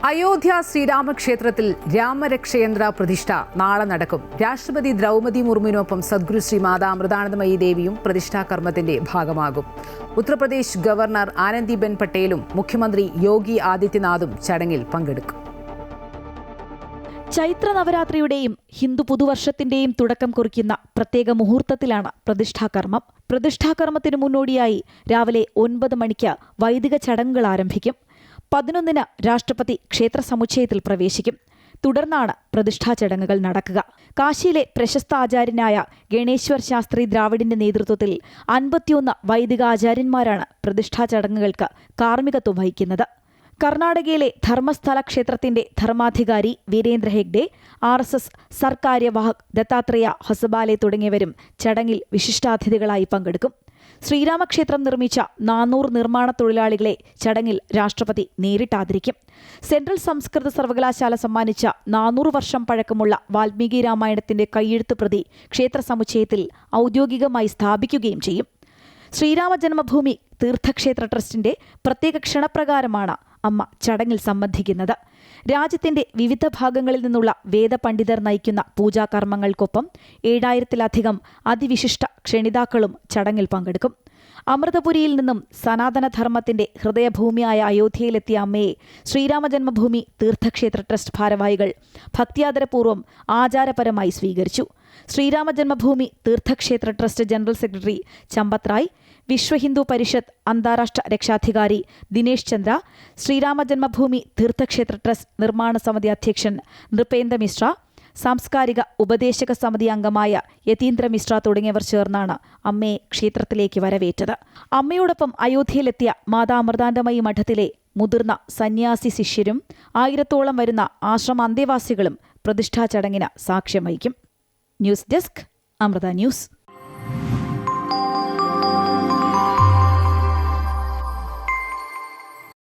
അയോധ്യ ശ്രീരാമക്ഷേത്രത്തിൽ രാമരക്ഷയന്ത്ര പ്രതിഷ്ഠ നാളെ നടക്കും. രാഷ്ട്രപതി ദ്രൗപദി മുർമുവിനൊപ്പം സദ്ഗുരു ശ്രീ മാതാ അമൃതാനന്ദമയി ദേവിയും പ്രതിഷ്ഠാ കർമ്മത്തിന്റെ ഭാഗമാകും. ഉത്തർപ്രദേശ് ഗവർണർ ആനന്ദിബെൻ പട്ടേലും മുഖ്യമന്ത്രി യോഗി ആദിത്യനാഥും ചടങ്ങിൽ പങ്കെടുക്കും. ചൈത്ര നവരാത്രിയുടെയും ഹിന്ദു പുതുവർഷത്തിന്റെയും തുടക്കം കുറിക്കുന്ന പ്രത്യേക മുഹൂർത്തത്തിലാണ് പ്രതിഷ്ഠാകർമ്മം. പ്രതിഷ്ഠാകർമ്മത്തിന് മുന്നോടിയായി രാവിലെ 9 മണിക്ക് വൈദിക ചടങ്ങുകൾ ആരംഭിക്കും. 11-ന് രാഷ്ട്രപതി ക്ഷേത്ര സമുച്ചയത്തിൽ പ്രവേശിക്കും. തുടർന്നാണ് പ്രതിഷ്ഠാ ചടങ്ങുകൾ നടക്കുക. കാശിയിലെ പ്രശസ്ത ആചാര്യനായ ഗണേശ്വർ ശാസ്ത്രി ദ്രാവിഡിന്റെ നേതൃത്വത്തിൽ 51 വൈദിക ആചാര്യന്മാരാണ് പ്രതിഷ്ഠാ ചടങ്ങുകൾക്ക് കാർമ്മികത്വം വഹിക്കുന്നത്. കർണാടകയിലെ ധർമ്മസ്ഥല ക്ഷേത്രത്തിന്റെ ധർമാധികാരി വീരേന്ദ്ര ഹെഗ്ഡെ, RSS സർക്കാര്യവാഹക് ദത്താത്രേയ ഹൊസബാലെ തുടങ്ങിയവരും ചടങ്ങിൽ വിശിഷ്ടാതിഥികളായി പങ്കെടുക്കും. ശ്രീരാമക്ഷേത്രം നിർമ്മിച്ച 400 നിർമ്മാണ തൊഴിലാളികളെ ചടങ്ങിൽ രാഷ്ട്രപതി നേരിട്ടാദരിക്കും. സെൻട്രൽ സംസ്കൃത സർവകലാശാല സമ്മാനിച്ച 400 വർഷം പഴക്കമുള്ള വാൽമീകി രാമായണത്തിന്റെ കൈയെഴുത്ത് പ്രതി ക്ഷേത്ര സമുച്ചയത്തിൽ ഔദ്യോഗികമായി സ്ഥാപിക്കുകയും ചെയ്യും. ശ്രീരാമ ജന്മഭൂമി തീർത്ഥക്ഷേത്ര ട്രസ്റ്റിന്റെ പ്രത്യേക ക്ഷണപ്രകാരമാണ് അമ്മ ചടങ്ങിൽ സംബന്ധിക്കുന്നത്. രാജ്യത്തിന്റെ വിവിധ ഭാഗങ്ങളിൽ നിന്നുള്ള വേദപണ്ഡിതർ നയിക്കുന്ന പൂജാകർമ്മങ്ങൾക്കൊപ്പം 7000-ലധികം അതിവിശിഷ്ട ക്ഷണിതാക്കളും ചടങ്ങിൽ പങ്കെടുക്കും. അമൃതപുരിയിൽ നിന്നും സനാതനധർമ്മത്തിന്റെ ഹൃദയഭൂമിയായ അയോധ്യയിലെത്തിയ അമ്മയെ ശ്രീരാമ ജന്മഭൂമി തീർത്ഥക്ഷേത്ര ട്രസ്റ്റ് ഭാരവാഹികൾ ഭക്തിയാദരപൂർവ്വം ആചാരപരമായി സ്വീകരിച്ചു. Shri Rama Janmabhoomi Teertha Kshetra trust general secretary Champat Rai, Vishwa Hindu Parishad അന്താരാഷ്ട്ര രക്ഷാധികാരി ദിനേശ് ചന്ദ്ര, ശ്രീരാമ ജന്മഭൂമി തീർത്ഥക്ഷേത്ര ട്രസ്റ്റ് നിർമ്മാണ സമിതി അധ്യക്ഷൻ നൃപേന്ദ്ര മിശ്ര, സാംസ്കാരിക ഉപദേശക സമിതി അംഗമായ യതീന്ദ്ര മിശ്ര തുടങ്ങിയവർ ചേർന്നാണ് അമ്മയെ ക്ഷേത്രത്തിലേക്ക് വരവേറ്റത്. അമ്മയോടൊപ്പം അയോധ്യയിലെത്തിയ മാതാ അമൃതാനന്ദമയി മഠത്തിലെ മുതിർന്ന സന്യാസി ശിഷ്യരും 1000-ഓളം വരുന്ന ആശ്രമ അന്തേവാസികളും പ്രതിഷ്ഠാ ചടങ്ങിന് സാക്ഷ്യം വഹിക്കും. News desk, Amrita news.